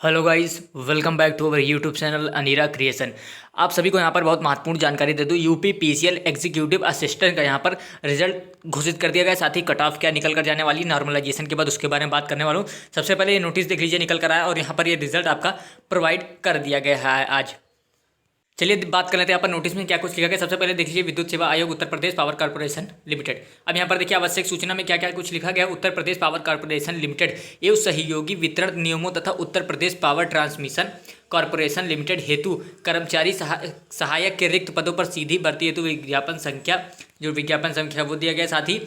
Hello guys, welcome back to our YouTube channel Anira creation. आप सभी को यहाँ पर बहुत महत्वपूर्ण जानकारी दे दूँ। यूपी पीसीएल एग्जीक्यूटिव असिस्टेंट का यहाँ पर रिजल्ट घोषित कर दिया गया। साथ ही कट ऑफ क्या निकल कर जाने वाली नॉर्मलाइजेशन के बाद उसके बारे में बात करने वाला हूँ। सबसे पहले ये नोटिस देख लीजिए निकल कर आया और यहाँ पर ये रिजल्ट आपका प्रोवाइड कर दिया गया है आज। चलिए बात कर लेते हैं यहाँ पर नोटिस में क्या कुछ लिखा गया। सबसे पहले देखिए विद्युत सेवा आयोग Uttar Pradesh power corporation limited. अब यहाँ पर देखिए आवश्यक सूचना में क्या क्या कुछ लिखा गया। Uttar Pradesh power corporation limited एवं सहयोगी वितरण नियमों तथा Uttar Pradesh power transmission corporation limited हेतु कर्मचारी सहायक के रिक्त पदों पर सीधी भर्ती हेतु विज्ञापन संख्या वो दिया गया। साथ ही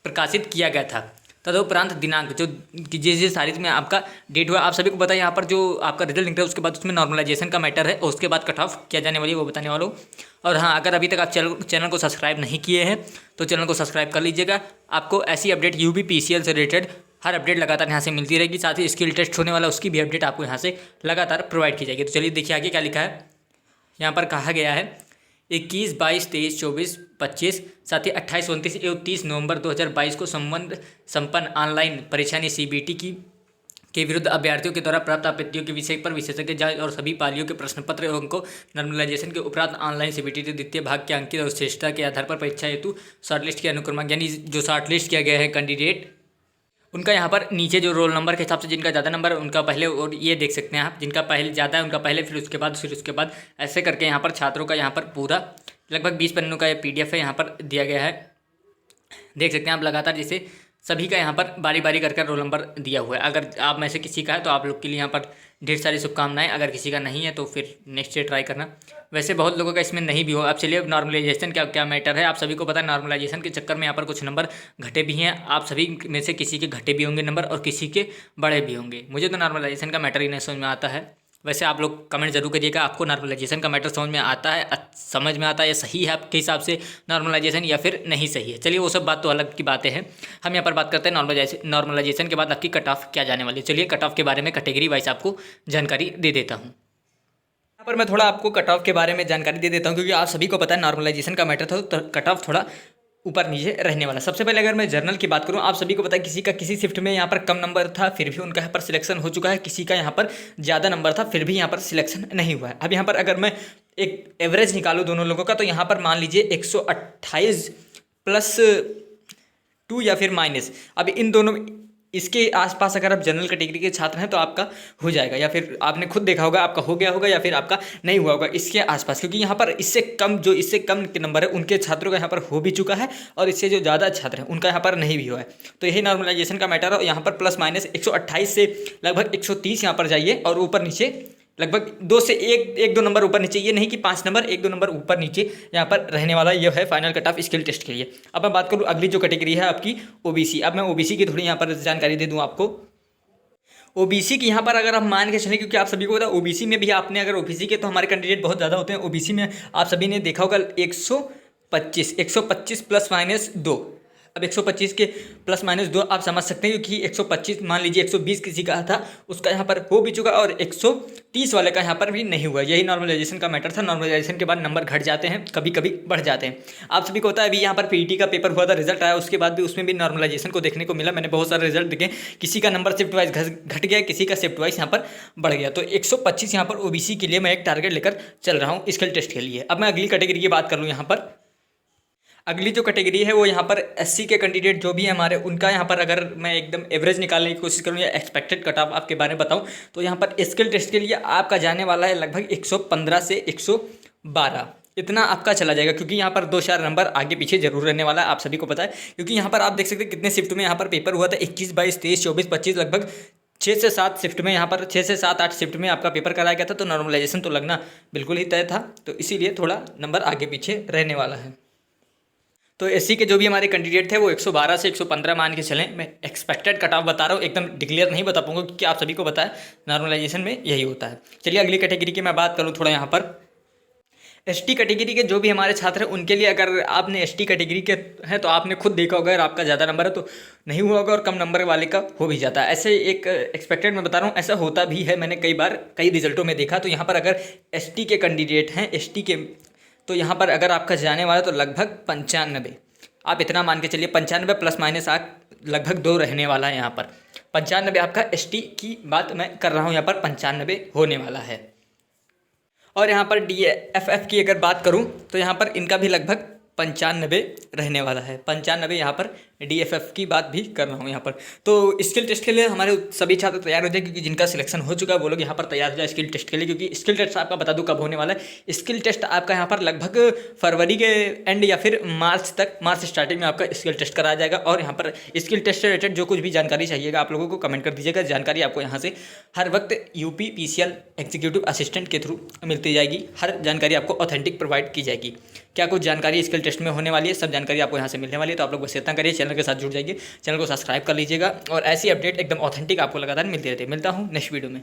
प्रकाशित किया गया था। तदुपरांत दिनांक जो जिस तारीख में आपका डेट हुआ, आप सभी को पता है यहाँ पर जो आपका रिजल्ट निकला उसके बाद उसमें नॉर्मलाइजेशन का मैटर है और उसके बाद कट ऑफ किया जाने वाली है वो बताने वाला हूँ। और हाँ, अगर अभी तक आप चैनल को सब्सक्राइब नहीं किए हैं तो चैनल को सब्सक्राइब कर लीजिएगा। आपको ऐसी अपडेट यूपी पीसीएल से रिलेटेड हर अपडेट लगातार यहाँ से मिलती रहेगी। साथ ही स्किल टेस्ट होने वाला उसकी भी अपडेट आपको यहाँ से लगातार प्रोवाइड की जाएगी। तो चलिए देखिए आगे क्या लिखा है। यहाँ पर कहा गया है 21, 22, 23, 24, 25 साथ ही 28, 29 एवं 30 नवंबर 2022 को संपन्न ऑनलाइन परीक्षा यानी सीबीटी के विरुद्ध अभ्यर्थियों के द्वारा प्राप्त आपत्तियों के विषय पर विशेषज्ञ जांच और सभी पालियों के प्रश्न पत्र एवं को नॉर्मलाइजेशन के उपरांत ऑनलाइन सीबीटी के द्वितीय भाग के अंकित और श्रेष्ठता के आधार पर परीक्षा हेतु शॉर्टलिस्ट के अनुक्रम यानी जो शॉर्टलिस्ट किया गया है कैंडिडेट उनका यहाँ पर नीचे जो रोल नंबर के हिसाब से जिनका ज़्यादा नंबर है उनका पहले, और ये देख सकते हैं आप जिनका पहले ज़्यादा है उनका पहले, फिर उसके बाद ऐसे करके यहाँ पर छात्रों का यहाँ पर पूरा लगभग 20 पन्नों का ये PDF है यहाँ पर दिया गया है। देख सकते हैं आप लगातार जैसे सभी का यहाँ पर बारी बारी करके रोल नंबर दिया हुआ है। अगर आप में से किसी का है तो आप लोग के लिए यहाँ पर ढेर सारी शुभकामनाएं। अगर किसी का नहीं है तो फिर नेक्स्ट डे ट्राई करना। वैसे बहुत लोगों का इसमें नहीं भी हो। अब चलिए नॉर्मलाइजेशन क्या मैटर है। आप सभी को पता है नॉर्मलाइजेशन के चक्कर में यहाँ पर कुछ नंबर घटे भी हैं। आप सभी में से किसी के घटे भी होंगे नंबर और किसी के बड़े भी होंगे। मुझे तो नॉर्मलाइजेशन का मैटर ही नहीं समझ में आता है। वैसे आप लोग कमेंट जरूर करिएगा आपको नॉर्मलाइजेशन का मैटर समझ में आता है या सही है आपके हिसाब से नॉर्मलाइजेशन या फिर नहीं सही है। चलिए वो सब बात तो अलग की बातें हैं। हम यहाँ पर बात करते हैं नॉर्मलाइजेशन के बाद आपकी कट ऑफ क्या जाने वाली है। चलिए कट ऑफ के बारे में कैटेगरी वाइज आपको जानकारी दे देता हूँ। यहाँ पर मैं थोड़ा आपको कट ऑफ के बारे में जानकारी दे देता हूँ क्योंकि आप सभी को पता है नॉर्मलाइजेशन का मैटर था तो कट ऑफ थोड़ा ऊपर नीचे रहने वाला। सबसे पहले अगर मैं जर्नल की बात करूं, आप सभी को पता है किसी का किसी शिफ्ट में यहाँ पर कम नंबर था फिर भी उनका यहाँ पर सिलेक्शन हो चुका है, किसी का यहाँ पर ज़्यादा नंबर था फिर भी यहाँ पर सिलेक्शन नहीं हुआ है। अब यहाँ पर अगर मैं एक एवरेज निकालूँ दोनों लोगों का तो यहाँ पर मान लीजिए 128 + 2 या फिर माइनस। अब इन दोनों इसके आसपास अगर आप जनरल कैटेगरी के छात्र हैं तो आपका हो जाएगा, या फिर आपने खुद देखा होगा आपका हो गया होगा या फिर आपका नहीं हुआ होगा इसके आसपास, क्योंकि यहाँ पर इससे कम के नंबर है उनके छात्रों का यहाँ पर हो भी चुका है और इससे जो ज़्यादा छात्र हैं उनका यहाँ पर नहीं भी हुआ है। तो यही नॉर्मलाइजेशन का मैटर है। यहाँ पर ± 128 से लगभग 130 यहाँ पर जाइए और ऊपर नीचे लगभग 2 से 1-2 नंबर ऊपर नीचे, ये नहीं कि 5 नंबर 1-2 नंबर ऊपर नीचे यहाँ पर रहने वाला ये है final cut off skill test के लिए। अब मैं बात करूँ अगली जो कैटेगरी है आपकी OBC। अब मैं OBC की थोड़ी यहाँ पर जानकारी दे दूँ आपको। OBC की यहाँ पर अगर आप मान के चलें, क्योंकि आप सभी को पता है OBC में भी आपने अगर OBC के तो हमारे कैंडिडेट बहुत ज़्यादा होते हैं। OBC में आप सभी ने देखा होगा 125 ± 2। अब 125 के ±2 आप समझ सकते हैं क्योंकि 125 मान लीजिए 120 किसी का था उसका यहाँ पर हो भी चुका और 130 वाले का यहाँ पर भी नहीं हुआ। यही नॉर्मलाइजेशन का मैटर था। नॉर्मलाइजेशन के बाद नंबर घट जाते हैं, कभी कभी बढ़ जाते हैं। आप सभी को पता है अभी यहाँ पर PET का पेपर हुआ था, रिजल्ट आया, उसके बाद भी उसमें भी नॉर्मलाइजेशन को देखने को मिला। मैंने बहुत सारे रिजल्ट देखे, किसी का नंबर शिफ्ट वाइज घट गया, किसी का शिफ्ट वाइज यहाँ पर बढ़ गया। तो 125 यहाँ पर OBC के लिए मैं एक टारगेट लेकर चल रहा हूँ स्किल टेस्ट के लिए। अब मैं अगली कैटेगरी की बात कर लूँ। यहाँ पर अगली जो कैटेगरी है वो यहाँ पर SC के कैंडिडेट जो भी है हमारे उनका यहाँ पर अगर मैं एकदम एवरेज निकालने की कोशिश करूँ या एक्सपेक्टेड कट ऑफ आपके बारे में बताऊँ तो यहाँ पर स्किल टेस्ट के लिए आपका जाने वाला है लगभग 115 से 112 इतना आपका चला जाएगा, क्योंकि यहाँ पर 2-4 नंबर आगे पीछे जरूर रहने वाला है। आप सभी को पता है क्योंकि यहाँ पर आप देख सकते हैं कितने शिफ्ट में यहाँ पर पेपर हुआ था। 21, 22, 23, 24, 25 लगभग 6 से 7 शिफ्ट में यहाँ पर 6 से 7-8 शिफ्ट में आपका पेपर कराया गया था। तो नॉर्मलाइजेशन तो लगना बिल्कुल ही तय था, तो इसीलिए थोड़ा नंबर आगे पीछे रहने वाला है। तो SC के जो भी हमारे कैंडिडेट थे वो 112 से 115 मान के चलें। मैं एक्सपेक्टेड कट ऑफ बता रहा हूँ, एकदम डिक्लेयर नहीं बता पाऊंगा क्योंकि आप सभी को पता है नॉर्मलाइजेशन में यही होता है। चलिए अगली कैटेगरी की मैं बात करूँ थोड़ा। यहाँ पर ST कैटेगरी के जो भी हमारे छात्र हैं उनके लिए अगर आपने ST कैटेगरी के हैं तो आपने खुद देखा होगा अगर आपका ज़्यादा नंबर है तो नहीं हुआ होगा और कम नंबर वाले का हो भी जाता है। ऐसे एक एक्सपेक्टेड मैं बता रहा हूँ, ऐसा होता भी है, मैंने कई बार कई रिजल्टों में देखा। तो यहाँ पर अगर ST के कैंडिडेट हैं ST के तो यहाँ पर अगर आपका जाने वाला तो लगभग 95, आप इतना मान के चलिए 95 ± 8 लगभग 2 रहने वाला है यहाँ पर। 95 आपका ST की बात मैं कर रहा हूँ, यहाँ पर 95 होने वाला है। और यहाँ पर DFF की अगर बात करूँ तो यहाँ पर इनका भी लगभग 95 रहने वाला है। 95 यहाँ पर DFF की बात भी कर रहा हूँ यहाँ पर। तो स्किल टेस्ट के लिए हमारे सभी छात्र तैयार हो जाए, क्योंकि जिनका सिलेक्शन हो चुका है वो लोग यहाँ पर तैयार हो जाए स्किल टेस्ट के लिए, क्योंकि स्किल टेस्ट आपका बता दूँ कब होने वाला है। स्किल टेस्ट आपका यहाँ पर लगभग फरवरी के एंड या फिर मार्च स्टार्टिंग में आपका स्किल टेस्ट कराया जाएगा। और यहाँ पर स्किल टेस्ट से रिलेटेड जो कुछ भी जानकारी चाहिएगा आप लोगों को कमेंट कर दीजिएगा। जानकारी आपको यहाँ से हर वक्त UP PCL एग्जीक्यूटिव असिस्टेंट के थ्रू मिलती जाएगी। हर जानकारी आपको ऑथेंटिक प्रोवाइड की जाएगी। क्या कुछ जानकारी स्किल टेस्ट में होने वाली है, सब जानकारी आपको यहाँ से मिलने वाली है। तो आप लोग बस इतना करिए, चैनल के साथ जुड़ जाइए, चैनल को सब्सक्राइब कर लीजिएगा और ऐसी अपडेट एकदम ऑथेंटिक आपको लगातार मिलती रहती है। मिलता हूँ नेक्स्ट वीडियो में।